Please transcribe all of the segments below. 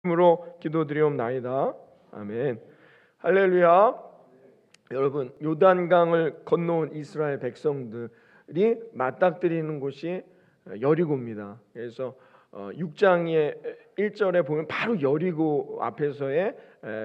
으로 기도드리옵나이다. 아멘. 할렐루야. 여러분, 요단강을 건너온 이스라엘 백성들이 맞닥뜨리는 곳이 여리고입니다. 그래서 6장의 1절에 보면 바로 여리고 앞에서의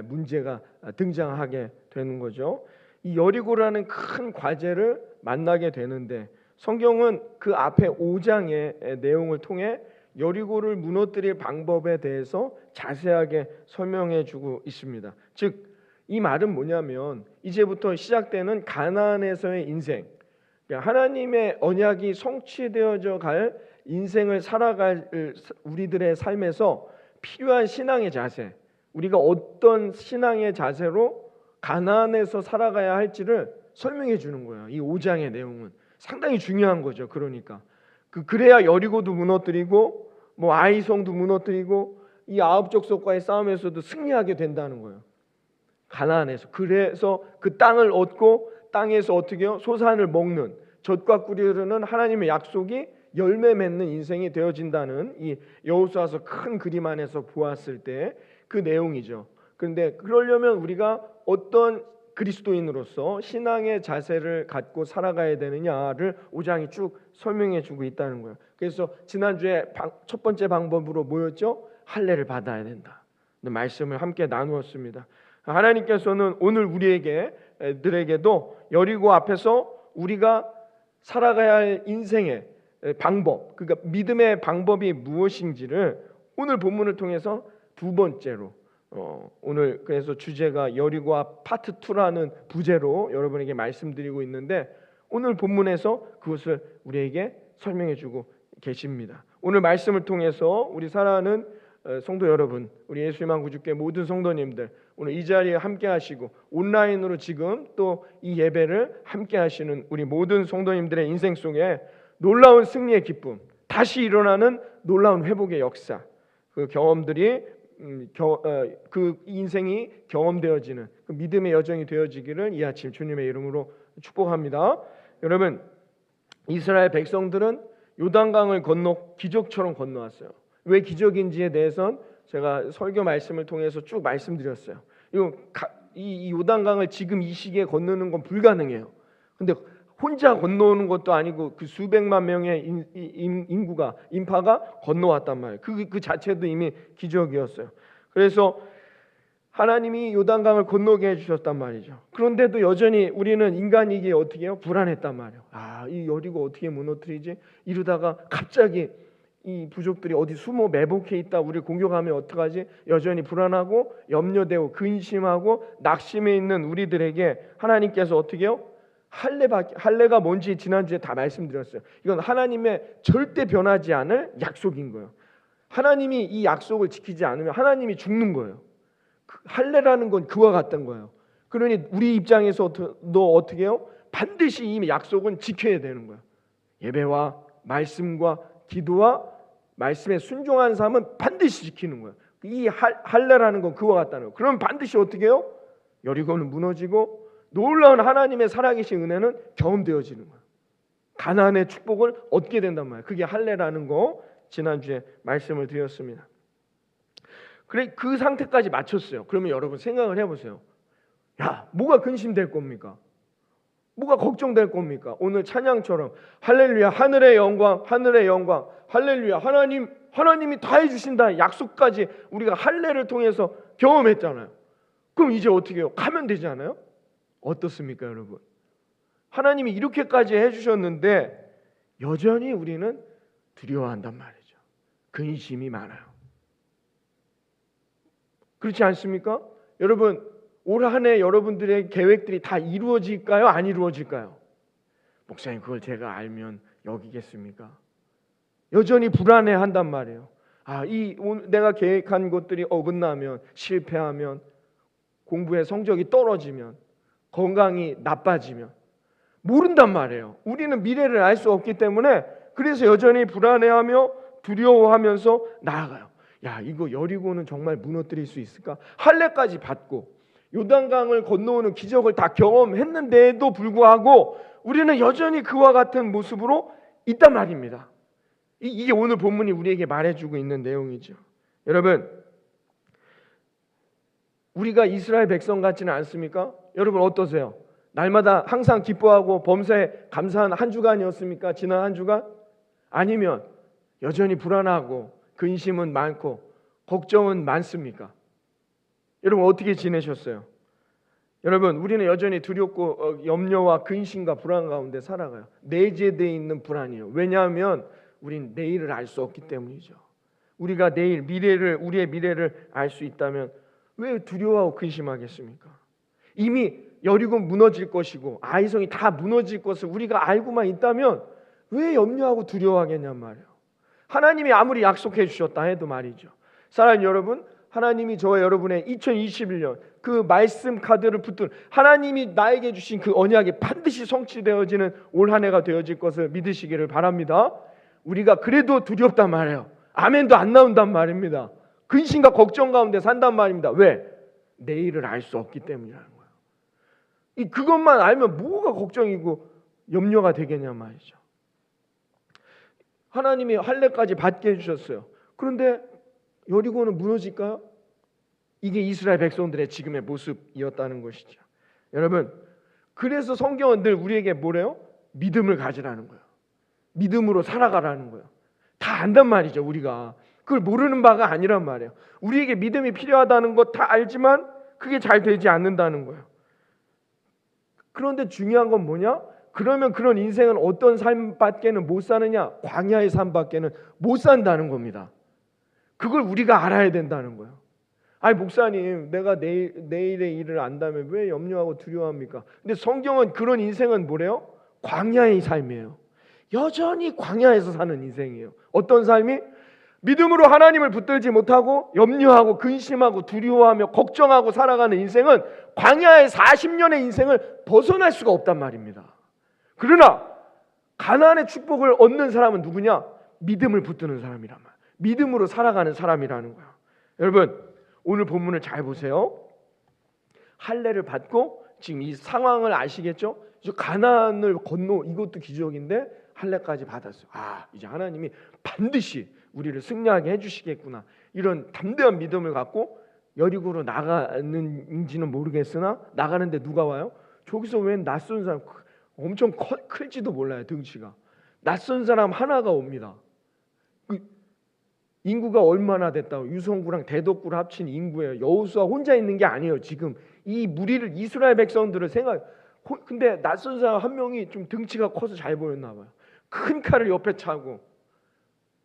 문제가 등장하게 되는 거죠. 이 여리고라는 큰 과제를 만나게 되는데, 성경은 그 앞에 5장의 내용을 통해 여리고를 무너뜨릴 방법에 대해서 자세하게 설명해 주고 있습니다. 즉, 이 말은 뭐냐면 이제부터 시작되는 가나안에서의 인생, 하나님의 언약이 성취되어져 갈 인생을 살아갈 우리들의 삶에서 필요한 신앙의 자세, 우리가 어떤 신앙의 자세로 가나안에서 살아가야 할지를 설명해 주는 거예요. 이 5장의 내용은 상당히 중요한 거죠. 그러니까 그래야 여리고도 무너뜨리고 아이성도 무너뜨리고 이 아합 족속과의 싸움에서도 승리하게 된다는 거예요. 가나안에서. 그래서 그 땅을 얻고 땅에서 어떻게요? 소산을 먹는, 젖과 꿀이 흐르는 하나님의 약속이 열매 맺는 인생이 되어진다는 이 여호수아서 큰 그림 안에서 보았을 때 그 내용이죠. 그런데 그러려면 우리가 어떤 그리스도인으로서 신앙의 자세를 갖고 살아가야 되느냐를 5장이 쭉 설명해 주고 있다는 거예요. 그래서 지난주에 첫 번째 방법으로 뭐였죠? 할례를 받아야 된다. 말씀을 함께 나누었습니다. 하나님께서는 오늘 우리들에게도 여리고 앞에서 우리가 살아가야 할 인생의 방법, 그러니까 믿음의 방법이 무엇인지를 오늘 본문을 통해서 두 번째로 오늘 그래서 주제가 여리고와 파트 2라는 부제로 여러분에게 말씀드리고 있는데, 오늘 본문에서 그것을 우리에게 설명해 주고 계십니다. 오늘 말씀을 통해서 우리 사랑하는 성도 여러분, 우리 예수님만 구주교회 모든 성도님들, 오늘 이 자리에 함께 하시고 온라인으로 지금 또 이 예배를 함께 하시는 우리 모든 성도님들의 인생 속에 놀라운 승리의 기쁨, 다시 일어나는 놀라운 회복의 역사, 그 경험들이 그 인생이 경험되어지는 그 믿음의 여정이 되어지기를 이 아침 주님의 이름으로 축복합니다. 여러분, 이스라엘 백성들은 요단강을 건너 기적처럼 건너왔어요. 왜 기적인지에 대해서는 제가 설교 말씀을 통해서 쭉 말씀드렸어요. 이 요단강을 지금 이 시기에 건너는 건 불가능해요. 근데 혼자 건너오는 것도 아니고 그 수백만 명의 인파가 건너왔단 말이에요. 그 자체도 이미 기적이었어요. 그래서 하나님이 요단강을 건너게 해주셨단 말이죠. 그런데도 여전히 우리는 인간이기에 어떻게 해요? 불안했단 말이에요. 이 여리고 어떻게 무너뜨리지? 이러다가 갑자기 이 부족들이 어디 숨어 매복해 있다 우리 공격하면 어떡하지? 여전히 불안하고 염려되고 근심하고 낙심해 있는 우리들에게 하나님께서 어떻게 해요? 할례가 뭔지 지난주에 다 말씀드렸어요. 이건 하나님의 절대 변하지 않을 약속인 거예요. 하나님이 이 약속을 지키지 않으면 하나님이 죽는 거예요. 할례라는 건 그와 같던 거예요. 그러니 우리 입장에서 너 어떻게 해요? 반드시 이 약속은 지켜야 되는 거예요. 예배와 말씀과 기도와 말씀에 순종하는 삶은 반드시 지키는 거예요. 이 할례라는 건 그와 같다는 거예요. 그럼 반드시 어떻게 해요? 여리고는 무너지고 놀라운 하나님의 살아계신 은혜는 경험되어지는 거예요. 가나안의 축복을 얻게 된단 말이에요. 그게 할례라는 거 지난주에 말씀을 드렸습니다. 그래, 그 상태까지 맞췄어요. 그러면 여러분 생각을 해보세요. 뭐가 근심될 겁니까? 뭐가 걱정될 겁니까? 오늘 찬양처럼 할렐루야 하늘의 영광 하늘의 영광 할렐루야 하나님이 다 해주신다 약속까지 우리가 할례를 통해서 경험했잖아요. 그럼 이제 어떻게 해요? 가면 되지 않아요? 어떻습니까 여러분? 하나님이 이렇게까지 해주셨는데 여전히 우리는 두려워한단 말이죠. 근심이 많아요. 그렇지 않습니까? 여러분, 올 한 해 여러분들의 계획들이 다 이루어질까요? 안 이루어질까요? 목사님, 그걸 제가 알면 여기겠습니까? 여전히 불안해한단 말이에요. 내가 계획한 것들이 어긋나면, 실패하면, 공부의 성적이 떨어지면, 건강이 나빠지면 모른단 말이에요. 우리는 미래를 알 수 없기 때문에 그래서 여전히 불안해하며 두려워하면서 나아가요. 이거 여리고는 정말 무너뜨릴 수 있을까? 할례까지 받고 요단강을 건너오는 기적을 다 경험했는데도 불구하고 우리는 여전히 그와 같은 모습으로 있단 말입니다. 이게 오늘 본문이 우리에게 말해주고 있는 내용이죠. 여러분, 우리가 이스라엘 백성 같지는 않습니까? 여러분 어떠세요? 날마다 항상 기뻐하고 범사에 감사한 한 주간이었습니까? 지난 한 주간? 아니면 여전히 불안하고 근심은 많고 걱정은 많습니까? 여러분 어떻게 지내셨어요? 여러분 우리는 여전히 두렵고 염려와 근심과 불안 가운데 살아가요. 내재되어 있는 불안이에요. 왜냐하면 우린 내일을 알 수 없기 때문이죠. 우리가 내일 우리의 미래를 알 수 있다면 왜 두려워하고 근심하겠습니까? 이미 여리고 무너질 것이고 아이성이 다 무너질 것을 우리가 알고만 있다면 왜 염려하고 두려워하겠냔 말이에요. 하나님이 아무리 약속해 주셨다 해도 말이죠. 사랑하는 여러분, 하나님이 저와 여러분의 2021년 그 말씀 카드를 붙든 하나님이 나에게 주신 그 언약이 반드시 성취되어지는 올 한 해가 되어질 것을 믿으시기를 바랍니다. 우리가 그래도 두렵단 말이에요. 아멘도 안 나온단 말입니다. 근심과 걱정 가운데 산단 말입니다. 왜? 내일을 알 수 없기 때문이라는 거예요. 그것만 알면 뭐가 걱정이고 염려가 되겠냐 말이죠. 하나님이 할례까지 받게 해주셨어요. 그런데 여리고는 무너질까요? 이게 이스라엘 백성들의 지금의 모습이었다는 것이죠. 여러분, 그래서 성경은 늘 우리에게 뭐래요? 믿음을 가지라는 거예요. 믿음으로 살아가라는 거예요. 다 안단 말이죠. 우리가 그걸 모르는 바가 아니란 말이에요. 우리에게 믿음이 필요하다는 것 다 알지만 그게 잘 되지 않는다는 거예요. 그런데 중요한 건 뭐냐? 그러면 그런 인생은 어떤 삶밖에는 못 사느냐? 광야의 삶밖에는 못 산다는 겁니다. 그걸 우리가 알아야 된다는 거예요. 아니 목사님, 내가 내일의 일을 안다면 왜 염려하고 두려워합니까? 근데 성경은 그런 인생은 뭐래요? 광야의 삶이에요. 여전히 광야에서 사는 인생이에요. 어떤 삶이? 믿음으로 하나님을 붙들지 못하고 염려하고 근심하고 두려워하며 걱정하고 살아가는 인생은 광야의 40년의 인생을 벗어날 수가 없단 말입니다. 그러나 가나안의 축복을 얻는 사람은 누구냐? 믿음을 붙드는 사람이란 말이에요. 믿음으로 살아가는 사람이라는 거예요. 여러분 오늘 본문을 잘 보세요. 할례를 받고 지금 이 상황을 아시겠죠? 가나안을 건너, 이것도 기적인데 할례까지 받았어요. 이제 하나님이 반드시 우리를 승리하게 해주시겠구나, 이런 담대한 믿음을 갖고 여리고로 나가는지는 모르겠으나 나가는데 누가 와요? 저기서 웬 낯선 사람, 엄청 클지도 몰라요. 등치가 낯선 사람 하나가 옵니다. 인구가 얼마나 됐다고? 유성구랑 대덕구를 합친 인구예요. 여호수아 혼자 있는 게 아니에요. 지금 이 무리를, 이스라엘 백성들을 근데 낯선 사람 한 명이 좀 등치가 커서 잘 보였나 봐요. 큰 칼을 옆에 차고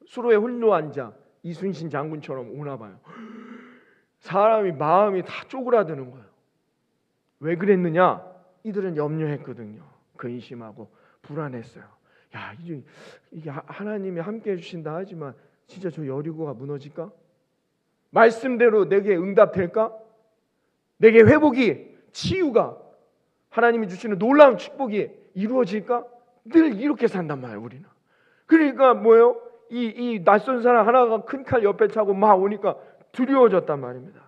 수로에 홀로 앉아 이순신 장군처럼 오나 봐요. 사람이 마음이 다 쪼그라드는 거예요. 왜 그랬느냐? 이들은 염려했거든요. 근심하고 불안했어요. 이게 하나님이 함께 해주신다 하지만 진짜 저 여리고가 무너질까? 말씀대로 내게 응답될까? 내게 회복이, 치유가, 하나님이 주시는 놀라운 축복이 이루어질까? 늘 이렇게 산단 말이에요. 우리는. 그러니까 뭐예요? 이 낯선 사람 하나가 큰 칼 옆에 차고 막 오니까 두려워졌단 말입니다.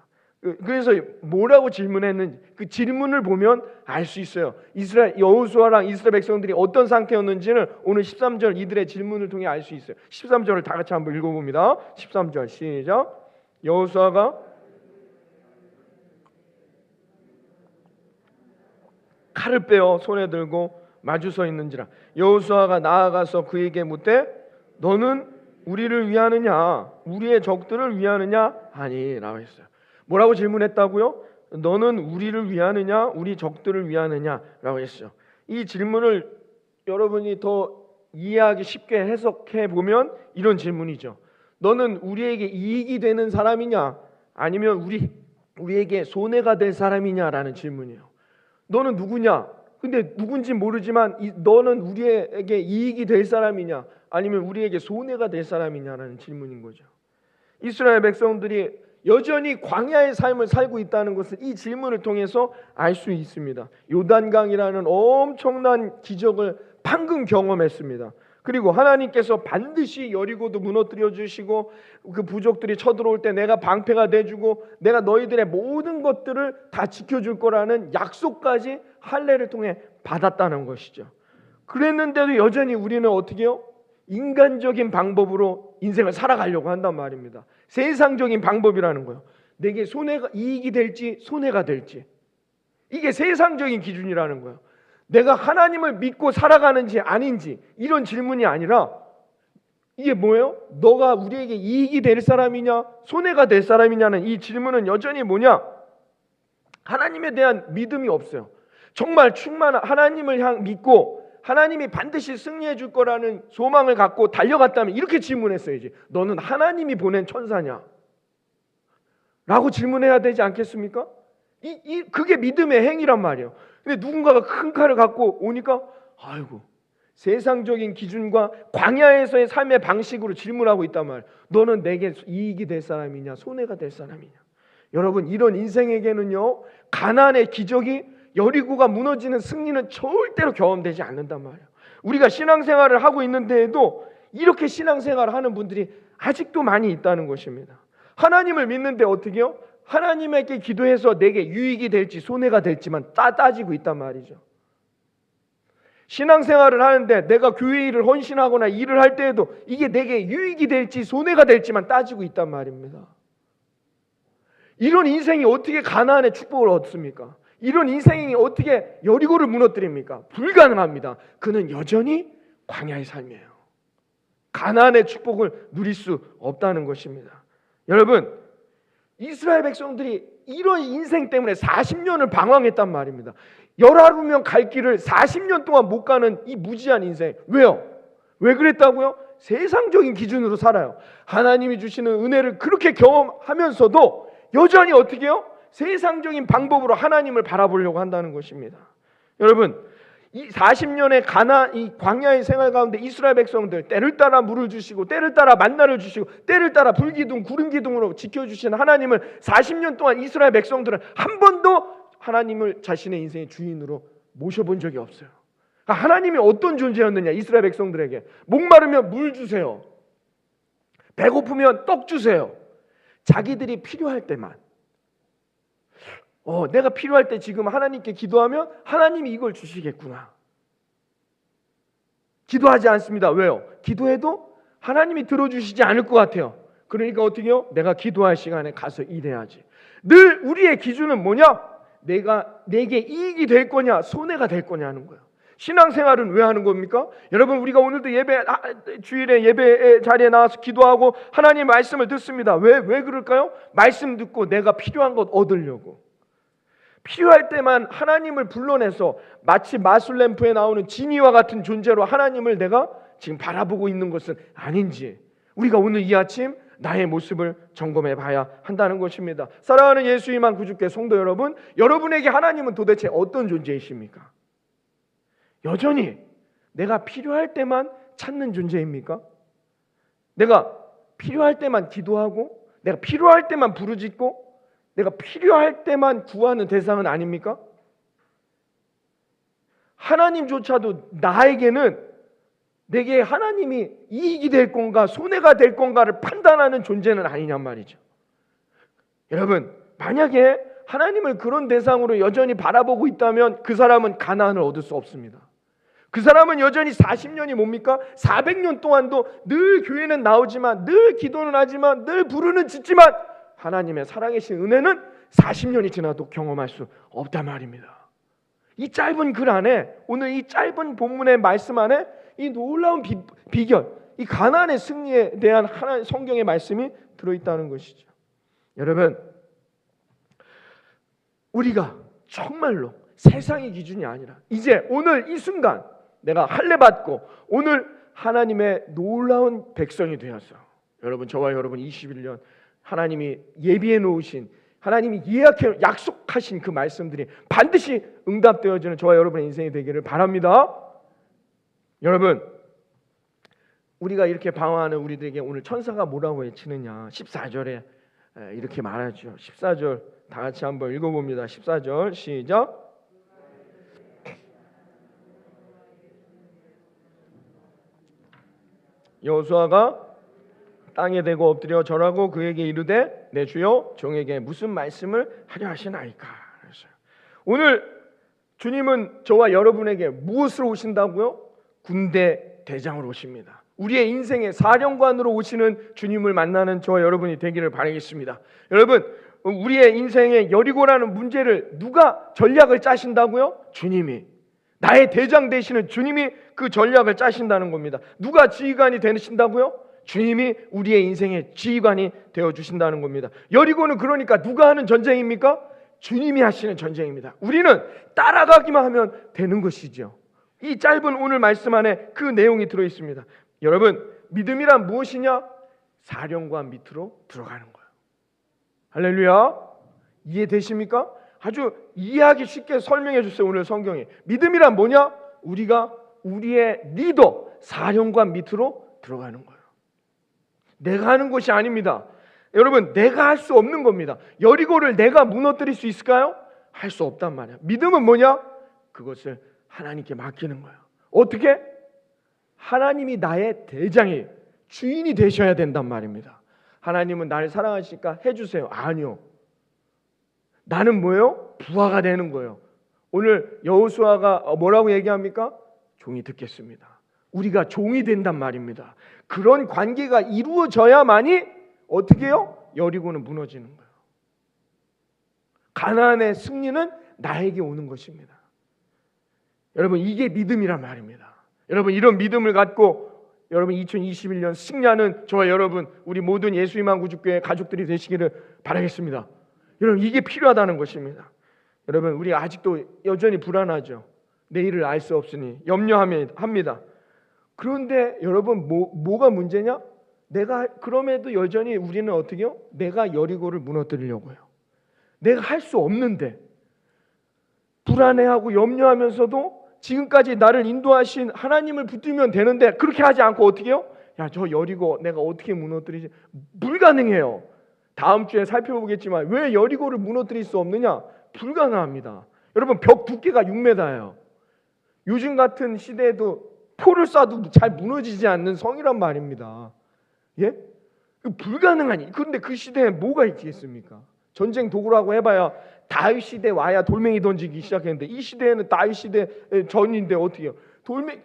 그래서 뭐라고 질문했는지 그 질문을 보면 알 수 있어요. 여호수아랑 이스라엘 백성들이 어떤 상태였는지는 오늘 13절 이들의 질문을 통해 알 수 있어요. 13절을 다 같이 한번 읽어봅니다. 13절 시작. 여호수아가 칼을 빼어 손에 들고 마주 서 있는지라. 여호수아가 나아가서 그에게 묻되 너는 우리를 위하느냐 우리의 적들을 위하느냐 하니 라고 했어요. 뭐라고 질문했다고요? 너는 우리를 위하느냐 우리 적들을 위하느냐 라고 했어요. 이 질문을 여러분이 더 이해하기 쉽게 해석해 보면 이런 질문이죠. 너는 우리에게 이익이 되는 사람이냐 아니면 우리에게 손해가 될 사람이냐라는 질문이에요. 너는 누구냐? 근데 누군지 모르지만 너는 우리에게 이익이 될 사람이냐 아니면 우리에게 손해가 될 사람이냐라는 질문인 거죠. 이스라엘 백성들이 여전히 광야의 삶을 살고 있다는 것을 이 질문을 통해서 알 수 있습니다. 요단강이라는 엄청난 기적을 방금 경험했습니다. 그리고 하나님께서 반드시 여리고도 무너뜨려 주시고 그 부족들이 쳐들어올 때 내가 방패가 돼주고 내가 너희들의 모든 것들을 다 지켜줄 거라는 약속까지 할례를 통해 받았다는 것이죠. 그랬는데도 여전히 우리는 어떻게 해요? 인간적인 방법으로 인생을 살아가려고 한단 말입니다. 세상적인 방법이라는 거예요. 내게 이익이 될지 손해가 될지. 이게 세상적인 기준이라는 거예요. 내가 하나님을 믿고 살아가는지 아닌지 이런 질문이 아니라 이게 뭐예요? 너가 우리에게 이익이 될 사람이냐 손해가 될 사람이냐는 이 질문은 여전히 뭐냐? 하나님에 대한 믿음이 없어요. 정말 충만한 하나님을 믿고 하나님이 반드시 승리해 줄 거라는 소망을 갖고 달려갔다면 이렇게 질문했어야지. 너는 하나님이 보낸 천사냐? 라고 질문해야 되지 않겠습니까? 그게 믿음의 행위란 말이에요. 근데 누군가가 큰 칼을 갖고 오니까 아이고 세상적인 기준과 광야에서의 삶의 방식으로 질문하고 있단 말이에요. 너는 내게 이익이 될 사람이냐 손해가 될 사람이냐. 여러분 이런 인생에게는요 가나안의 기적이 여리고가 무너지는 승리는 절대로 경험되지 않는단 말이에요. 우리가 신앙생활을 하고 있는데에도 이렇게 신앙생활을 하는 분들이 아직도 많이 있다는 것입니다. 하나님을 믿는데 어떻게 해요? 하나님에게 기도해서 내게 유익이 될지 손해가 될지만 따지고 있단 말이죠. 신앙생활을 하는데 내가 교회 일을 헌신하거나 일을 할 때에도 이게 내게 유익이 될지 손해가 될지만 따지고 있단 말입니다. 이런 인생이 어떻게 가나안의 축복을 얻습니까? 이런 인생이 어떻게 여리고를 무너뜨립니까? 불가능합니다. 그는 여전히 광야의 삶이에요. 가나안의 축복을 누릴 수 없다는 것입니다. 여러분 이스라엘 백성들이 이런 인생 때문에 40년을 방황했단 말입니다. 열하루면 갈 길을 40년 동안 못 가는 이 무지한 인생. 왜요? 왜 그랬다고요? 세상적인 기준으로 살아요. 하나님이 주시는 은혜를 그렇게 경험하면서도 여전히 어떻게 해요? 세상적인 방법으로 하나님을 바라보려고 한다는 것입니다. 여러분 이 40년의 이 광야의 생활 가운데 이스라엘 백성들 때를 따라 물을 주시고 때를 따라 만나를 주시고 때를 따라 불기둥 구름기둥으로 지켜주시는 하나님을 40년 동안 이스라엘 백성들은 한 번도 하나님을 자신의 인생의 주인으로 모셔본 적이 없어요. 그러니까 하나님이 어떤 존재였느냐 이스라엘 백성들에게 목마르면 물 주세요. 배고프면 떡 주세요. 자기들이 필요할 때만 내가 필요할 때 지금 하나님께 기도하면 하나님이 이걸 주시겠구나. 기도하지 않습니다. 왜요? 기도해도 하나님이 들어주시지 않을 것 같아요. 그러니까 어떻게 해요? 내가 기도할 시간에 가서 일해야지. 늘 우리의 기준은 뭐냐? 내게 이익이 될 거냐 손해가 될 거냐 하는 거예요. 신앙생활은 왜 하는 겁니까? 여러분 우리가 오늘도 주일에 예배 자리에 나와서 기도하고 하나님의 말씀을 듣습니다. 왜 그럴까요? 말씀 듣고 내가 필요한 것 얻으려고. 필요할 때만 하나님을 불러내서 마치 마술램프에 나오는 지니와 같은 존재로 하나님을 내가 지금 바라보고 있는 것은 아닌지 우리가 오늘 이 아침 나의 모습을 점검해 봐야 한다는 것입니다. 사랑하는 예수님만 구주께 성도 여러분, 여러분에게 하나님은 도대체 어떤 존재이십니까? 여전히 내가 필요할 때만 찾는 존재입니까? 내가 필요할 때만 기도하고 내가 필요할 때만 부르짖고 내가 필요할 때만 구하는 대상은 아닙니까? 하나님조차도 나에게는 내게 하나님이 이익이 될 건가 손해가 될 건가를 판단하는 존재는 아니냔 말이죠. 여러분 만약에 하나님을 그런 대상으로 여전히 바라보고 있다면 그 사람은 가나안을 얻을 수 없습니다. 그 사람은 여전히 40년이 뭡니까? 400년 동안도 늘 교회는 나오지만 늘 기도는 하지만 늘 부르는 짓지만 하나님의 살아계신 은혜는 40년이 지나도 경험할 수 없단 말입니다. 이 짧은 글 안에 오늘 이 짧은 본문의 말씀 안에 이 놀라운 비결, 이 가나안의 승리에 대한 하나님 성경의 말씀이 들어있다는 것이죠. 여러분 우리가 정말로 세상의 기준이 아니라 이제 오늘 이 순간 내가 할례 받고 오늘 하나님의 놀라운 백성이 되어서 여러분 저와 여러분 21년 하나님이 예비해 놓으신 하나님이 약속하신 그 말씀들이 반드시 응답되어지는 저와 여러분의 인생이 되기를 바랍니다. 여러분 우리가 이렇게 방황하는 우리들에게 오늘 천사가 뭐라고 외치느냐 14절에 이렇게 말하죠. 14절 다 같이 한번 읽어봅니다. 14절 시작. 여호수아가 땅에 대고 엎드려 절하고 그에게 이르되 내 주여 종에게 무슨 말씀을 하려 하시나이까. 오늘 주님은 저와 여러분에게 무엇으로 오신다고요? 군대 대장으로 오십니다. 우리의 인생의 사령관으로 오시는 주님을 만나는 저와 여러분이 되기를 바라겠습니다. 여러분 우리의 인생의 여리고라는 문제를 누가 전략을 짜신다고요? 주님이. 나의 대장 되시는 주님이 그 전략을 짜신다는 겁니다. 누가 지휘관이 되신다고요? 주님이 우리의 인생의 지휘관이 되어주신다는 겁니다. 여리고는 그러니까 누가 하는 전쟁입니까? 주님이 하시는 전쟁입니다. 우리는 따라가기만 하면 되는 것이죠. 이 짧은 오늘 말씀 안에 그 내용이 들어있습니다. 여러분, 믿음이란 무엇이냐? 사령관 밑으로 들어가는 거예요. 할렐루야. 이해되십니까? 아주 이해하기 쉽게 설명해 주세요. 오늘 성경이. 믿음이란 뭐냐? 우리가 우리의 리더, 사령관 밑으로 들어가는 거예요. 내가 하는 것이 아닙니다. 여러분, 내가 할 수 없는 겁니다. 여리고를 내가 무너뜨릴 수 있을까요? 할 수 없단 말이야. 믿음은 뭐냐? 그것을 하나님께 맡기는 거예요. 어떻게? 하나님이 나의 대장이 주인이 되셔야 된단 말입니다. 하나님은 나를 사랑하시니까 해주세요. 아니요. 나는 뭐예요? 부하가 되는 거예요. 오늘 여호수아가 뭐라고 얘기합니까? 종이 듣겠습니다. 우리가 종이 된단 말입니다. 그런 관계가 이루어져야만이 어떻게 해요? 여리고는 무너지는 거예요. 가나안의 승리는 나에게 오는 것입니다. 여러분, 이게 믿음이란 말입니다. 여러분, 이런 믿음을 갖고 여러분 2021년 승리하는 저와 여러분, 우리 모든 예수님만 구주교회 가족들이 되시기를 바라겠습니다. 여러분, 이게 필요하다는 것입니다. 여러분, 우리 아직도 여전히 불안하죠. 내일을 알 수 없으니 염려합니다. 그런데 여러분, 뭐가 문제냐? 그럼에도 여전히 우리는 어떻게 해요? 내가 여리고를 무너뜨리려고 해요. 내가 할 수 없는데 불안해하고 염려하면서도 지금까지 나를 인도하신 하나님을 붙들면 되는데 그렇게 하지 않고 어떻게 해요? 야, 저 여리고 내가 어떻게 무너뜨리지? 불가능해요. 다음 주에 살펴보겠지만 왜 여리고를 무너뜨릴 수 없느냐? 불가능합니다. 여러분, 벽 두께가 6m예요. 요즘 같은 시대에도 포를 쏴도 잘 무너지지 않는 성이란 말입니다. 예? 불가능하니. 그런데 그 시대에 뭐가 있겠습니까? 전쟁 도구라고 해봐야 다윗 시대 와야 돌멩이 던지기 시작했는데 이 시대에는 다윗 시대 전인데 어떻게 해요?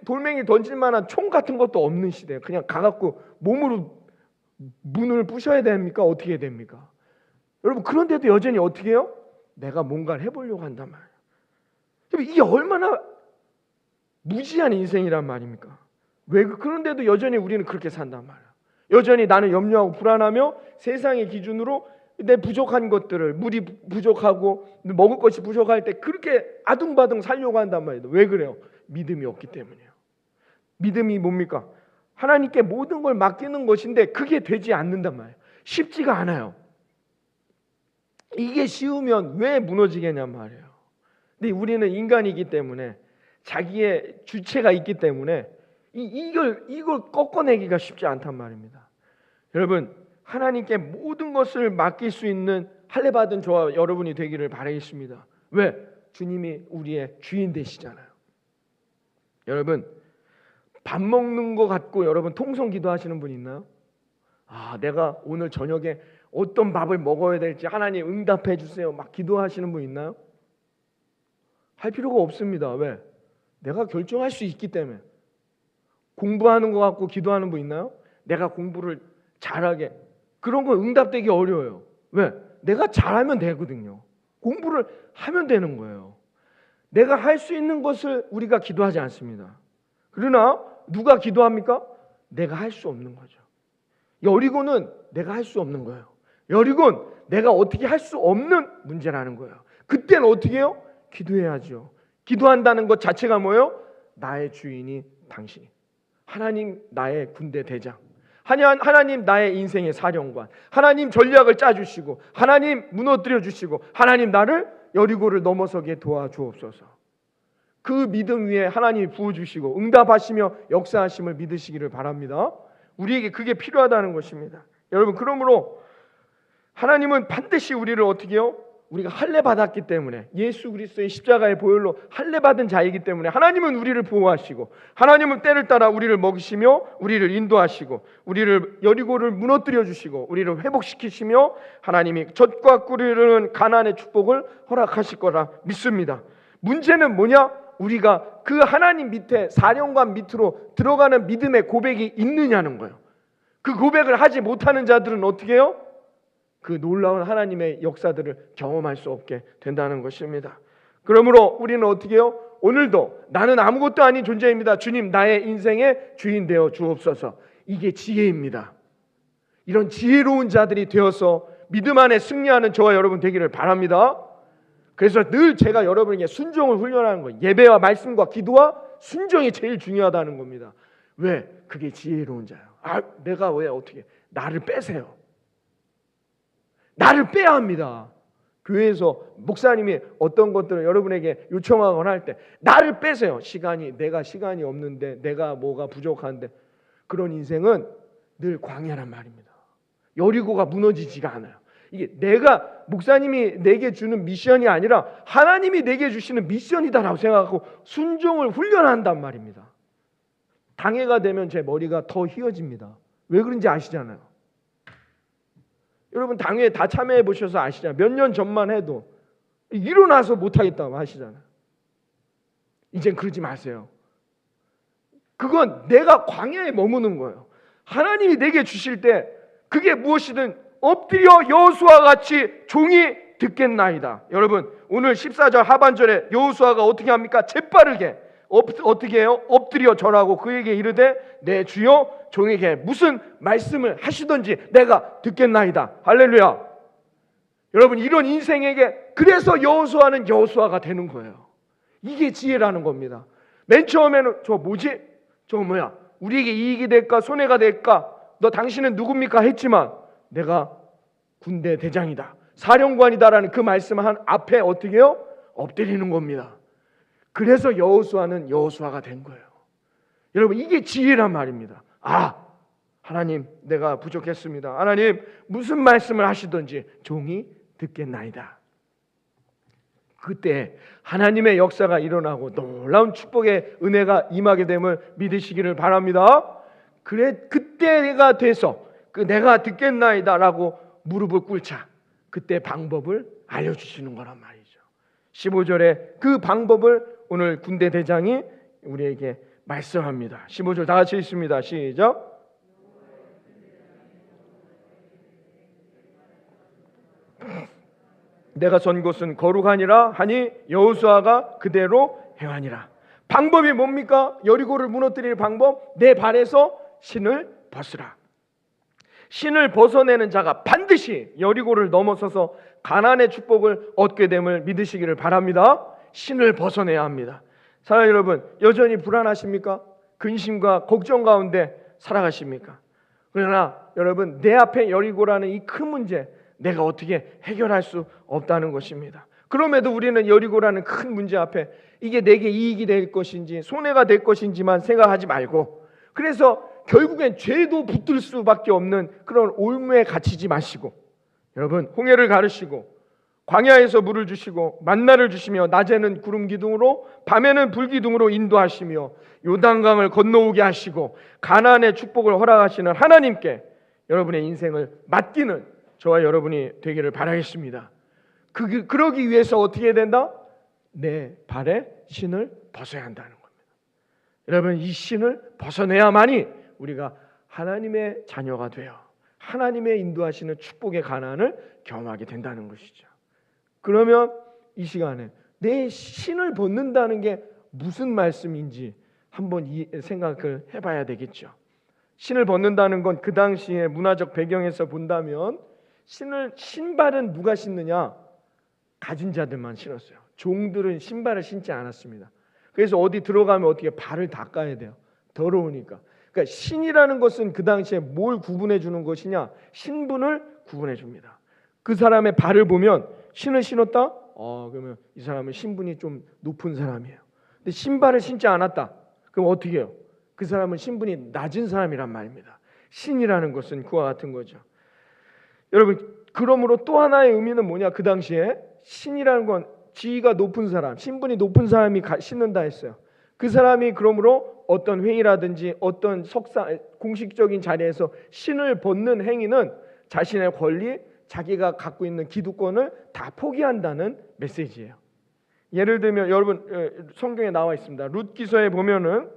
돌멩이 던질 만한 총 같은 것도 없는 시대예요. 그냥 가갖고 몸으로 문을 부셔야 됩니까? 어떻게 해야 됩니까? 여러분, 그런데도 여전히 어떻게 해요? 내가 뭔가를 해보려고 한단 말이에요. 이게 얼마나 무지한 인생이란 말입니까? 그런데도 여전히 우리는 그렇게 산단 말이에요. 여전히 나는 염려하고 불안하며 세상의 기준으로 내 부족한 것들을, 물이 부족하고 먹을 것이 부족할 때 그렇게 아둥바둥 살려고 한단 말이에요. 왜 그래요? 믿음이 없기 때문이에요. 믿음이 뭡니까? 하나님께 모든 걸 맡기는 것인데 그게 되지 않는단 말이에요. 쉽지가 않아요. 이게 쉬우면 왜 무너지겠냔 말이에요. 근데 우리는 인간이기 때문에, 자기의 주체가 있기 때문에 이걸 꺾어내기가 쉽지 않단 말입니다. 여러분, 하나님께 모든 것을 맡길 수 있는 할례 받은 저와 여러분이 되기를 바라겠습니다. 왜? 주님이 우리의 주인 되시잖아요. 여러분, 밥 먹는 거 갖고 여러분 통성 기도하시는 분 있나요? 내가 오늘 저녁에 어떤 밥을 먹어야 될지 하나님 응답해 주세요. 막 기도하시는 분 있나요? 할 필요가 없습니다. 왜? 내가 결정할 수 있기 때문에. 공부하는 거 갖고 기도하는 분 있나요? 내가 공부를 잘하게. 그런 건 응답되기 어려워요. 왜? 내가 잘하면 되거든요. 공부를 하면 되는 거예요. 내가 할 수 있는 것을 우리가 기도하지 않습니다. 그러나 누가 기도합니까? 내가 할 수 없는 거죠. 여리고는 내가 할 수 없는 거예요. 여리고는 내가 어떻게 할 수 없는 문제라는 거예요. 그때는 어떻게 해요? 기도해야죠. 기도한다는 것 자체가 뭐예요? 나의 주인이 당신이. 하나님 나의 군대 대장. 하나님 나의 인생의 사령관. 하나님 전략을 짜주시고, 하나님 무너뜨려 주시고, 하나님 나를 여리고를 넘어서게 도와주옵소서. 그 믿음 위에 하나님이 부어주시고 응답하시며 역사하심을 믿으시기를 바랍니다. 우리에게 그게 필요하다는 것입니다. 여러분, 그러므로 하나님은 반드시 우리를 어떻게 해요? 우리가 할례 받았기 때문에, 예수 그리스도의 십자가의 보혈로 할례 받은 자이기 때문에 하나님은 우리를 보호하시고, 하나님은 때를 따라 우리를 먹이시며 우리를 인도하시고, 우리를 여리고를 무너뜨려 주시고 우리를 회복시키시며 하나님이 젖과 꿀을 흐르는 가나안의 축복을 허락하실 거라 믿습니다. 문제는 뭐냐? 우리가 그 하나님 밑에, 사령관 밑으로 들어가는 믿음의 고백이 있느냐는 거예요. 그 고백을 하지 못하는 자들은 어떻게 해요? 그 놀라운 하나님의 역사들을 경험할 수 없게 된다는 것입니다. 그러므로 우리는 어떻게 해요? 오늘도 나는 아무것도 아닌 존재입니다. 주님, 나의 인생의 주인 되어 주옵소서. 이게 지혜입니다. 이런 지혜로운 자들이 되어서 믿음 안에 승리하는 저와 여러분 되기를 바랍니다. 그래서 늘 제가 여러분에게 순종을 훈련하는 거예요. 예배와 말씀과 기도와 순종이 제일 중요하다는 겁니다. 왜? 그게 지혜로운 자예요. 내가 왜 어떻게 나를 빼세요. 나를 빼야 합니다. 교회에서 목사님이 어떤 것들을 여러분에게 요청하거나 할 때 나를 빼세요. 내가 시간이 없는데, 내가 뭐가 부족한데, 그런 인생은 늘 광야란 말입니다. 여리고가 무너지지가 않아요. 이게 내가 목사님이 내게 주는 미션이 아니라 하나님이 내게 주시는 미션이다라고 생각하고 순종을 훈련한단 말입니다. 당해가 되면 제 머리가 더 휘어집니다. 왜 그런지 아시잖아요. 여러분 당회에 다 참여해 보셔서 아시잖아요. 몇 년 전만 해도 일어나서 못하겠다고 하시잖아요. 이젠 그러지 마세요. 그건 내가 광야에 머무는 거예요. 하나님이 내게 주실 때 그게 무엇이든 엎드려 여호수아와 같이 종이 듣겠나이다. 여러분 오늘 14절 하반절에 여호수아가 어떻게 합니까? 재빠르게 어떻게 해요? 엎드려 절하고 그에게 이르되 내 주여 종에게 무슨 말씀을 하시든지 내가 듣겠나이다. 할렐루야. 여러분 이런 인생에게 그래서 여호수아는 여호수아가 되는 거예요. 이게 지혜라는 겁니다. 맨 처음에는 저 뭐지? 저 뭐야? 우리에게 이익이 될까 손해가 될까? 너 당신은 누굽니까? 했지만 내가 군대 대장이다, 사령관이다라는 그 말씀 한 앞에 어떻게 해요? 엎드리는 겁니다. 그래서 여호수아는 여호수아가 된 거예요. 여러분 이게 지혜란 말입니다. 하나님 내가 부족했습니다. 하나님 무슨 말씀을 하시든지 종이 듣겠나이다. 그때 하나님의 역사가 일어나고 놀라운 축복의 은혜가 임하게 됨을 믿으시기를 바랍니다. 그때가 돼서 내가 듣겠나이다라고 무릎을 꿇자. 그때 방법을 알려주시는 거란 말이죠. 15절에 그 방법을 오늘 군대 대장이 우리에게 말씀합니다. 15절 다 같이 읽습니다. 시작. 내가 선 곳은 거룩하니라 하니 여호수아가 그대로 행하니라. 방법이 뭡니까? 여리고를 무너뜨릴 방법. 내 발에서 신을 벗으라. 신을 벗어내는 자가 반드시 여리고를 넘어서서 가나안의 축복을 얻게 됨을 믿으시기를 바랍니다. 신을 벗어내야 합니다. 사랑하는 여러분, 여전히 불안하십니까? 근심과 걱정 가운데 살아가십니까? 그러나 여러분, 내 앞에 여리고라는 이 큰 문제 내가 어떻게 해결할 수 없다는 것입니다. 그럼에도 우리는 여리고라는 큰 문제 앞에 이게 내게 이익이 될 것인지 손해가 될 것인지만 생각하지 말고, 그래서 결국엔 죄도 붙들 수밖에 없는 그런 올무에 갇히지 마시고, 여러분 홍해를 가르시고 광야에서 물을 주시고 만나를 주시며 낮에는 구름 기둥으로 밤에는 불 기둥으로 인도하시며 요단강을 건너오게 하시고 가나안의 축복을 허락하시는 하나님께 여러분의 인생을 맡기는 저와 여러분이 되기를 바라겠습니다. 그러기 위해서 어떻게 해야 된다? 내 발에 신을 벗어야 한다는 겁니다. 여러분 이 신을 벗어내야만이 우리가 하나님의 자녀가 되어 하나님의 인도하시는 축복의 가나안을 경험하게 된다는 것이죠. 그러면 이 시간에 내 신을 벗는다는 게 무슨 말씀인지 한번 생각을 해봐야 되겠죠. 신을 벗는다는 건 그 당시의 문화적 배경에서 본다면 신발은 누가 신느냐? 가진 자들만 신었어요. 종들은 신발을 신지 않았습니다. 그래서 어디 들어가면 어떻게 발을 닦아야 돼요. 더러우니까. 그러니까 신이라는 것은 그 당시에 뭘 구분해 주는 것이냐? 신분을 구분해 줍니다. 그 사람의 발을 보면 신을 신었다? 그러면 이 사람은 신분이 좀 높은 사람이에요. 근데 신발을 신지 않았다. 그럼 어떻게 해요? 그 사람은 신분이 낮은 사람이란 말입니다. 신이라는 것은 그와 같은 거죠. 여러분, 그러므로 또 하나의 의미는 뭐냐? 그 당시에 신이라는 건 지위가 높은 사람, 신분이 높은 사람이 신는다 했어요. 그 사람이 그러므로 어떤 회의라든지 어떤 공식적인 자리에서 신을 벗는 행위는 자신의 권리, 자기가 갖고 있는 기득권을 다 포기한다는 메시지예요. 예를 들면 여러분 성경에 나와 있습니다. 룻기서에 보면은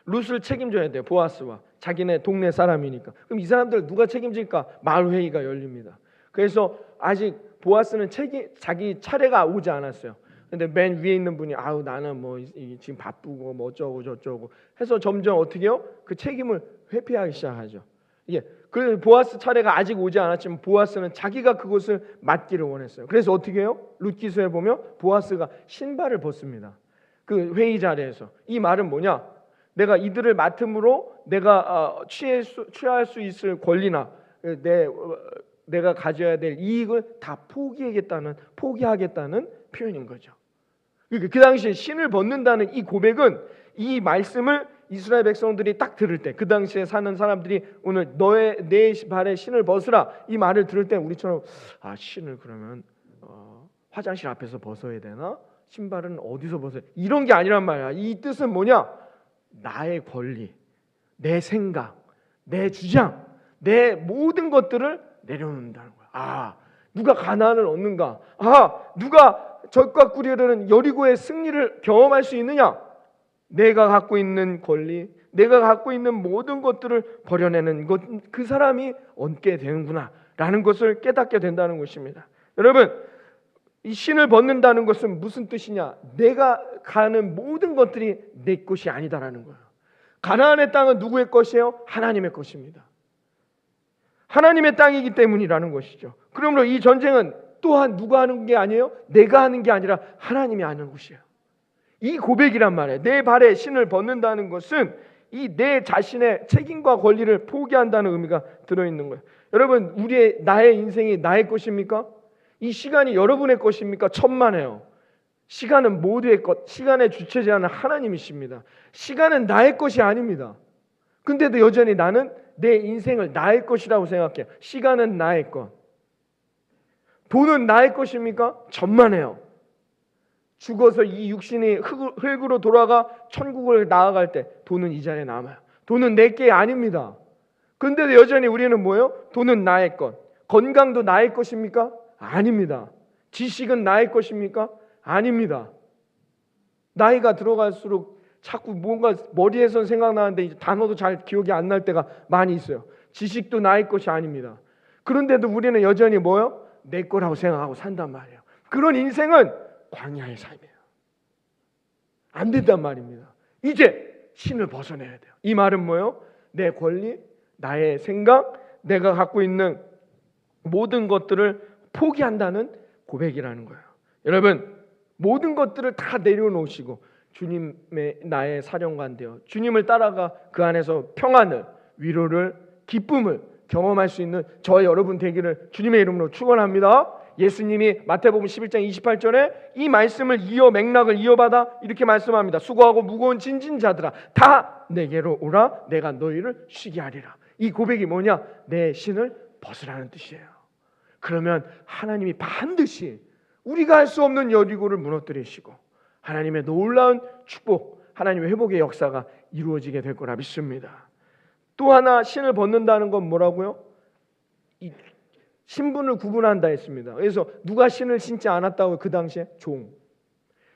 룻을 책임져야 돼요. 보아스와 자기네 동네 사람이니까. 그럼 이 사람들 누가 책임질까? 마을 회의가 열립니다. 그래서 아직 보아스는 자기 차례가 오지 않았어요. 근데 맨 위에 있는 분이 아우 나는 뭐 지금 바쁘고 뭐 어쩌고 저쩌고 해서 점점 어떻게 해요? 그 책임을 회피하기 시작하죠. 그 보아스 차례가 아직 오지 않았지만 보아스는 자기가 그것을 맡기를 원했어요. 그래서 어떻게 해요? 룻기서에 보면 보아스가 신발을 벗습니다. 그 회의 자리에서. 이 말은 뭐냐? 내가 이들을 맡음으로 내가 취할 수 있을 권리나 내가 가져야 될 이익을 다 포기하겠다는 표현인 거죠. 그 당시에 신을 벗는다는 이 고백은, 이 말씀을 이스라엘 백성들이 딱 들을 때, 그 당시에 사는 사람들이 오늘 내 발에 신을 벗으라 이 말을 들을 때 우리처럼 신을 그러면 화장실 앞에서 벗어야 되나? 신발은 어디서 벗어야 돼? 이런 게 아니란 말이야. 이 뜻은 뭐냐? 나의 권리, 내 생각, 내 주장, 내 모든 것들을 내려놓는다는 거야. 누가 가나안을 얻는가? 누가 적과 꾸리르는 여리고의 승리를 경험할 수 있느냐? 내가 갖고 있는 권리, 내가 갖고 있는 모든 것들을 버려내는 것, 그 사람이 얻게 되는구나 라는 것을 깨닫게 된다는 것입니다. 여러분, 이 신을 벗는다는 것은 무슨 뜻이냐? 내가 가는 모든 것들이 내 것이 아니다라는 거예요. 가나안의 땅은 누구의 것이에요? 하나님의 것입니다. 하나님의 땅이기 때문이라는 것이죠. 그러므로 이 전쟁은 또한 누가 하는 게 아니에요? 내가 하는 게 아니라 하나님이 하는 것이에요. 이 고백이란 말이에요. 내 발에 신을 벗는다는 것은 이 내 자신의 책임과 권리를 포기한다는 의미가 들어있는 거예요. 여러분, 나의 인생이 나의 것입니까? 이 시간이 여러분의 것입니까? 천만에요. 시간은 모두의 것, 시간의 주체자는 하나님이십니다. 시간은 나의 것이 아닙니다. 근데도 여전히 나는 내 인생을 나의 것이라고 생각해요. 시간은 나의 것. 돈은 나의 것입니까? 천만에요. 죽어서 이 육신이 흙으로 돌아가 천국을 나아갈 때 돈은 이 자리에 남아요. 돈은 내 게 아닙니다. 근데도 여전히 우리는 뭐예요? 돈은 나의 것. 건강도 나의 것입니까? 아닙니다. 지식은 나의 것입니까? 아닙니다. 나이가 들어갈수록 자꾸 뭔가 머리에선 생각나는데 이제 단어도 잘 기억이 안 날 때가 많이 있어요. 지식도 나의 것이 아닙니다. 그런데도 우리는 여전히 뭐예요? 내 거라고 생각하고 산단 말이에요. 그런 인생은 광야의 삶이에요. 안 된단 말입니다. 이제 신을 벗어내야 돼요. 이 말은 뭐예요? 내 권리, 나의 생각, 내가 갖고 있는 모든 것들을 포기한다는 고백이라는 거예요. 여러분, 모든 것들을 다 내려놓으시고 주님의 나의 사령관 되어 주님을 따라가 그 안에서 평안을, 위로를, 기쁨을 경험할 수 있는 저와 여러분 되기를 주님의 이름으로 축원합니다. 예수님이 마태복음 11장 28절에 이 말씀을 맥락을 이어받아 이렇게 말씀합니다. 수고하고 무거운 짐진 자들아 다 내게로 오라, 내가 너희를 쉬게 하리라. 이 고백이 뭐냐? 내 신을 벗으라는 뜻이에요. 그러면 하나님이 반드시 우리가 할 수 없는 여리고를 무너뜨리시고 하나님의 놀라운 축복, 하나님의 회복의 역사가 이루어지게 될 거라 믿습니다. 또 하나 신을 벗는다는 건 뭐라고요? 신분을 구분한다 했습니다. 그래서 누가 신을 신지 않았다고 그 당시에? 종.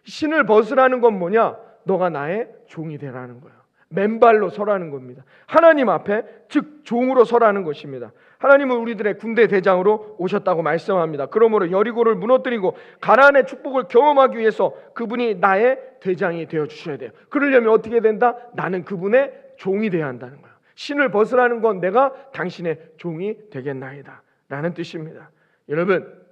신을 벗으라는 건 뭐냐? 너가 나의 종이 되라는 거야. 맨발로 서라는 겁니다. 하나님 앞에 즉 종으로 서라는 것입니다. 하나님은 우리들의 군대 대장으로 오셨다고 말씀합니다. 그러므로 여리고를 무너뜨리고 가나안의 축복을 경험하기 위해서 그분이 나의 대장이 되어 주셔야 돼요. 그러려면 어떻게 된다? 나는 그분의 종이 되어야 한다는 거예요. 신을 벗으라는 건 내가 당신의 종이 되겠나이다 라는 뜻입니다. 여러분,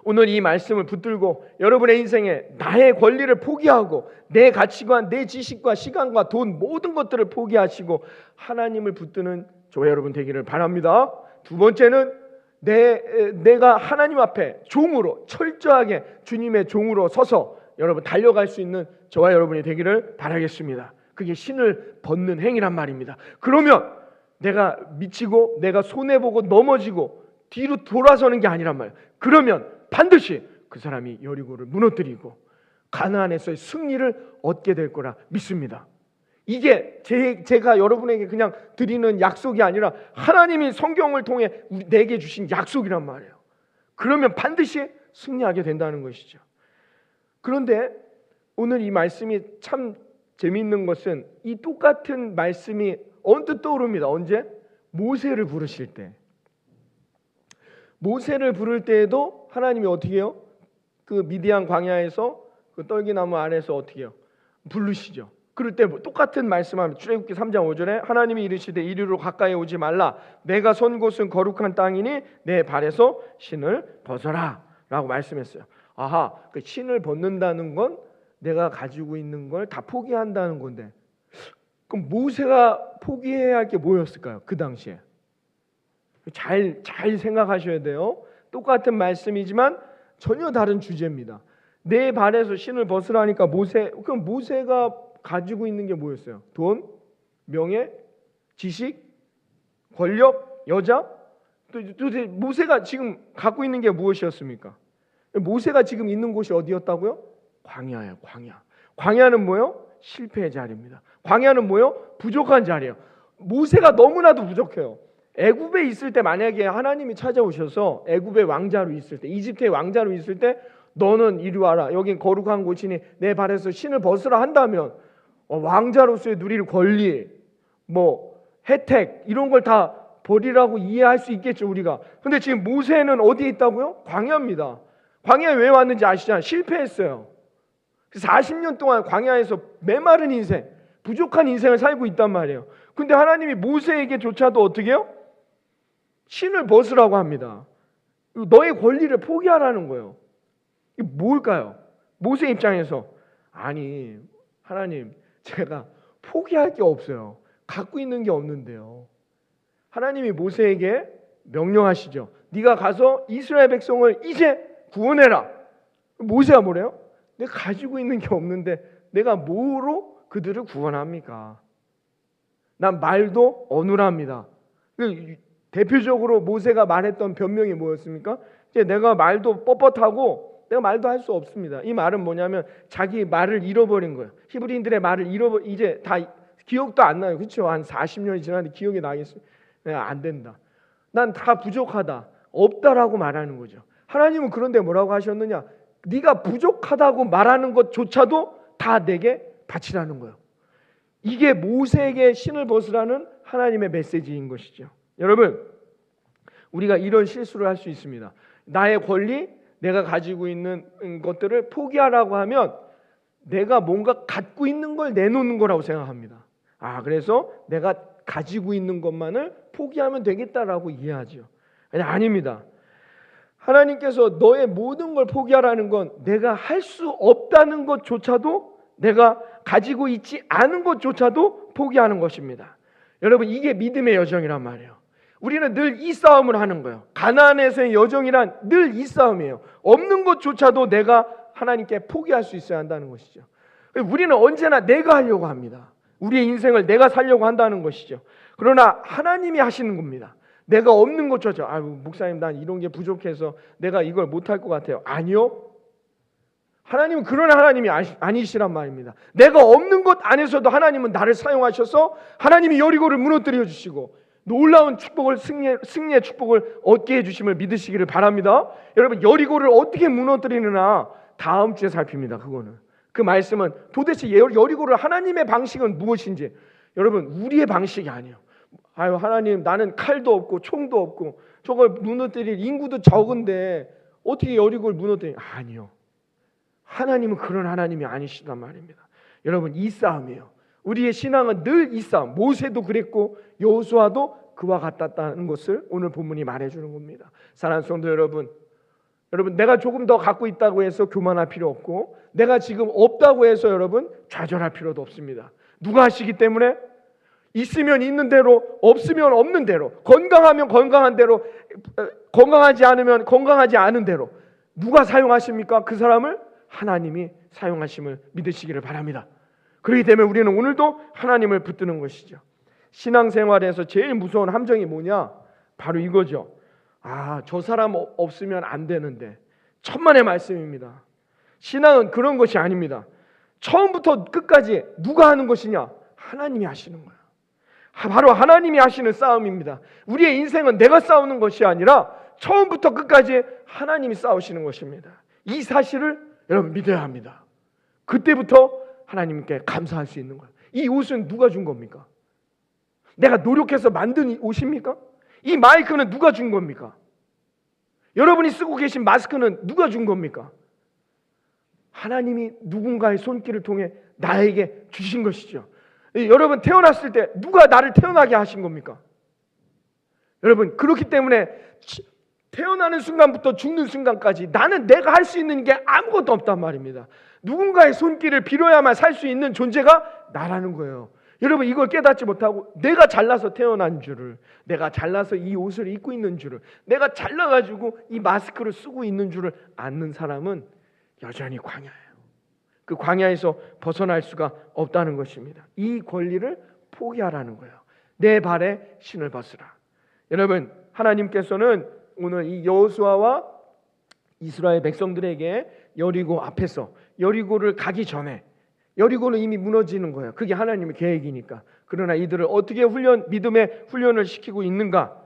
오늘 이 말씀을 붙들고 여러분의 인생에 나의 권리를 포기하고 내 가치관, 내 지식과 시간과 돈 모든 것들을 포기하시고 하나님을 붙드는 저와 여러분 되기를 바랍니다. 두 번째는 내가 하나님 앞에 종으로 철저하게 주님의 종으로 서서 여러분 달려갈 수 있는 저와 여러분이 되기를 바라겠습니다. 그게 신을 벗는 행위란 말입니다. 그러면 내가 미치고 내가 손해보고 넘어지고 뒤로 돌아서는 게 아니란 말이에요. 그러면 반드시 그 사람이 여리고를 무너뜨리고 가나안에서의 승리를 얻게 될 거라 믿습니다. 이게 제가 여러분에게 그냥 드리는 약속이 아니라 하나님이 성경을 통해 내게 주신 약속이란 말이에요. 그러면 반드시 승리하게 된다는 것이죠. 그런데 오늘 이 말씀이 참 재미있는 것은 이 똑같은 말씀이 언뜻 떠오릅니다. 언제? 모세를 부르실 때. 모세를 부를 때에도 하나님이 어떻게 해요? 그 미디안 광야에서 그 떨기나무 아래에서 어떻게 해요? 부르시죠. 그럴 때 똑같은 말씀하면 출애굽기 3장 5절에 하나님이 이르시되 이리로 가까이 오지 말라. 내가 선 곳은 거룩한 땅이니 내 발에서 신을 벗어라 라고 말씀했어요. 아하, 그 신을 벗는다는 건 내가 가지고 있는 걸 다 포기한다는 건데, 그럼 모세가 포기해야 할 게 뭐였을까요? 그 당시에 잘 생각하셔야 돼요. 똑같은 말씀이지만 전혀 다른 주제입니다. 내 발에서 신을 벗으라니까 그럼 모세가 가지고 있는 게 뭐였어요? 돈, 명예, 지식, 권력, 여자? 도대체 모세가 지금 갖고 있는 게 무엇이었습니까? 모세가 지금 있는 곳이 어디였다고요? 광야예요. 광야는 뭐예요? 실패의 자리입니다. 광야는 뭐예요? 부족한 자리예요. 모세가 너무나도 부족해요. 애굽에 있을 때 만약에 하나님이 찾아오셔서 애굽의 왕자로 있을 때, 이집트의 왕자로 있을 때 너는 이리 와라. 여긴 거룩한 곳이니 내 발에서 신을 벗으라 한다면 왕자로서의 누릴 권리, 혜택 이런 걸 다 버리라고 이해할 수 있겠죠, 우리가. 근데 지금 모세는 어디에 있다고요? 광야입니다. 광야에 왜 왔는지 아시잖아요. 실패했어요. 40년 동안 광야에서 메마른 인생, 부족한 인생을 살고 있단 말이에요. 근데 하나님이 모세에게조차도 어떻게 해요? 신을 벗으라고 합니다. 너의 권리를 포기하라는 거예요. 이게 뭘까요? 모세 입장에서 아니 하나님, 제가 포기할 게 없어요. 갖고 있는 게 없는데요. 하나님이 모세에게 명령하시죠. 네가 가서 이스라엘 백성을 이제 구원해라. 모세가 뭐래요? 내가 가지고 있는 게 없는데 내가 뭐로 그들을 구원합니까? 난 말도 어눌합니다. 대표적으로 모세가 말했던 변명이 뭐였습니까? 이제 내가 말도 뻣뻣하고 내가 말도 할 수 없습니다. 이 말은 뭐냐면 자기 말을 잃어버린 거예요. 히브리인들의 말을 이제 다 기억도 안 나요. 그렇죠? 한 40년이 지났는데 기억이 나겠어요? 안 된다. 난 다 부족하다. 없다라고 말하는 거죠. 하나님은 그런데 뭐라고 하셨느냐? 네가 부족하다고 말하는 것조차도 다 내게 바치라는 거예요. 이게 모세에게 신을 벗으라는 하나님의 메시지인 것이죠. 여러분, 우리가 이런 실수를 할 수 있습니다. 나의 권리, 내가 가지고 있는 것들을 포기하라고 하면 내가 뭔가 갖고 있는 걸 내놓는 거라고 생각합니다. 그래서 내가 가지고 있는 것만을 포기하면 되겠다라고 이해하죠. 아닙니다. 하나님께서 너의 모든 걸 포기하라는 건 내가 할 수 없다는 것조차도, 내가 가지고 있지 않은 것조차도 포기하는 것입니다. 여러분, 이게 믿음의 여정이란 말이에요. 우리는 늘 이 싸움을 하는 거예요. 가나안에서의 여정이란 늘 이 싸움이에요. 없는 것조차도 내가 하나님께 포기할 수 있어야 한다는 것이죠. 우리는 언제나 내가 하려고 합니다. 우리의 인생을 내가 살려고 한다는 것이죠. 그러나 하나님이 하시는 겁니다. 내가 없는 것조차, 목사님 난 이런 게 부족해서 내가 이걸 못할 것 같아요. 아니요. 하나님은 그런 하나님이 아니시란 말입니다. 내가 없는 것 안에서도 하나님은 나를 사용하셔서 하나님이 여리고를 무너뜨려 주시고 놀라운 축복을, 승리의 축복을 얻게 해주심을 믿으시기를 바랍니다. 여러분, 여리고를 어떻게 무너뜨리느냐 다음 주에 살핍니다. 그 말씀은 도대체 여리고를 하나님의 방식은 무엇인지, 여러분, 우리의 방식이 아니에요. 하나님, 나는 칼도 없고 총도 없고 저걸 무너뜨릴 인구도 적은데 어떻게 여리고를 무너뜨리냐? 아니요. 하나님은 그런 하나님이 아니시단 말입니다. 여러분, 이 싸움이에요. 우리의 신앙은 늘 이 싸움. 모세도 그랬고 여호수아도 그와 같았다는 것을 오늘 본문이 말해주는 겁니다. 사랑하는 성도 여러분, 내가 조금 더 갖고 있다고 해서 교만할 필요 없고 내가 지금 없다고 해서 여러분 좌절할 필요도 없습니다. 누가 하시기 때문에? 있으면 있는 대로, 없으면 없는 대로, 건강하면 건강한 대로, 건강하지 않으면 건강하지 않은 대로 누가 사용하십니까? 그 사람을 하나님이 사용하심을 믿으시기를 바랍니다. 그렇기 때문에 우리는 오늘도 하나님을 붙드는 것이죠. 신앙생활에서 제일 무서운 함정이 뭐냐? 바로 이거죠. 저 사람 없으면 안 되는데. 천만의 말씀입니다. 신앙은 그런 것이 아닙니다. 처음부터 끝까지 누가 하는 것이냐? 하나님이 하시는 거예요. 바로 하나님이 하시는 싸움입니다. 우리의 인생은 내가 싸우는 것이 아니라 처음부터 끝까지 하나님이 싸우시는 것입니다. 이 사실을 여러분 믿어야 합니다. 그때부터 하나님께 감사할 수 있는 거예요. 이 옷은 누가 준 겁니까? 내가 노력해서 만든 옷입니까? 이 마이크는 누가 준 겁니까? 여러분이 쓰고 계신 마스크는 누가 준 겁니까? 하나님이 누군가의 손길을 통해 나에게 주신 것이죠. 여러분 태어났을 때 누가 나를 태어나게 하신 겁니까? 여러분 그렇기 때문에 태어나는 순간부터 죽는 순간까지 나는 내가 할 수 있는 게 아무것도 없단 말입니다. 누군가의 손길을 빌어야만 살 수 있는 존재가 나라는 거예요. 여러분 이걸 깨닫지 못하고 내가 잘나서 태어난 줄을, 내가 잘나서 이 옷을 입고 있는 줄을, 내가 잘나가지고 이 마스크를 쓰고 있는 줄을 아는 사람은 여전히 광야예요. 그 광야에서 벗어날 수가 없다는 것입니다. 이 권리를 포기하라는 거예요. 내 발에 신을 벗으라. 여러분 하나님께서는 오늘 이 여호수아와 이스라엘 백성들에게 여리고 앞에서, 여리고를 가기 전에, 여리고는 이미 무너지는 거예요. 그게 하나님의 계획이니까. 그러나 이들을 어떻게 믿음의 훈련을 시키고 있는가?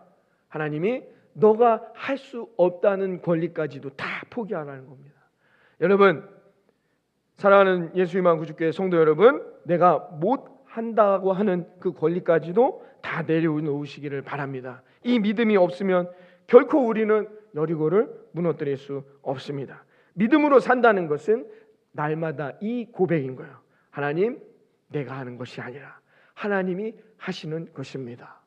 하나님이 너가 할 수 없다는 권리까지도 다 포기하라는 겁니다. 여러분 사랑하는 예수님만 구주교회 성도 여러분, 내가 못한다고 하는 그 권리까지도 다 내려놓으시기를 바랍니다. 이 믿음이 없으면 결코 우리는 여리고를 무너뜨릴 수 없습니다. 믿음으로 산다는 것은 날마다 이 고백인 거예요. 하나님, 내가 하는 것이 아니라 하나님이 하시는 것입니다.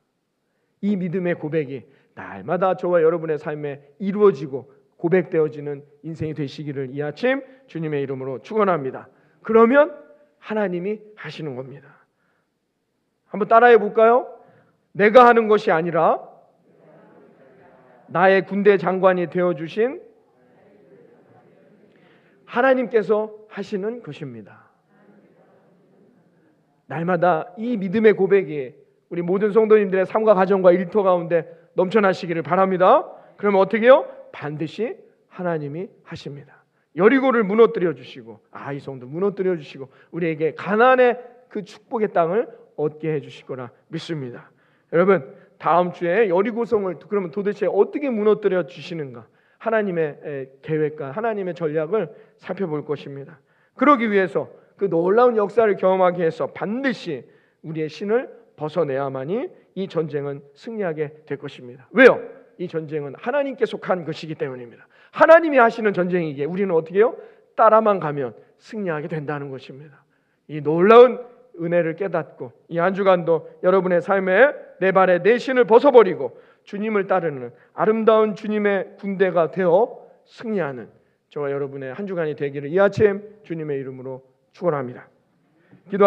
이 믿음의 고백이 날마다 저와 여러분의 삶에 이루어지고 고백되어지는 인생이 되시기를 이 아침 주님의 이름으로 축원합니다. 그러면 하나님이 하시는 겁니다. 한번 따라해 볼까요? 내가 하는 것이 아니라 나의 군대 장관이 되어주신 하나님께서 하시는 것입니다. 날마다 이 믿음의 고백이 우리 모든 성도님들의 삶과 가정과 일터 가운데 넘쳐나시기를 바랍니다. 그러면 어떻게 해요? 반드시 하나님이 하십니다. 여리고를 무너뜨려 주시고 아이성도 무너뜨려 주시고 우리에게 가나안의 그 축복의 땅을 얻게 해 주실 거라 믿습니다. 여러분 다음 주에 여리고성을 그러면 도대체 어떻게 무너뜨려 주시는가? 하나님의 계획과 하나님의 전략을 살펴볼 것입니다. 그러기 위해서 그 놀라운 역사를 경험하기 위해서 반드시 우리의 신을 벗어내야만이 이 전쟁은 승리하게 될 것입니다. 왜요? 이 전쟁은 하나님께 속한 것이기 때문입니다. 하나님이 하시는 전쟁이기에 우리는 어떻게 해요? 따라만 가면 승리하게 된다는 것입니다. 이 놀라운 은혜를 깨닫고 이 한 주간도 여러분의 삶에 내 발에 내 신을 벗어버리고 주님을 따르는 아름다운 주님의 군대가 되어 승리하는 저와 여러분의 한 주간이 되기를 이 아침 주님의 이름으로 축원합니다.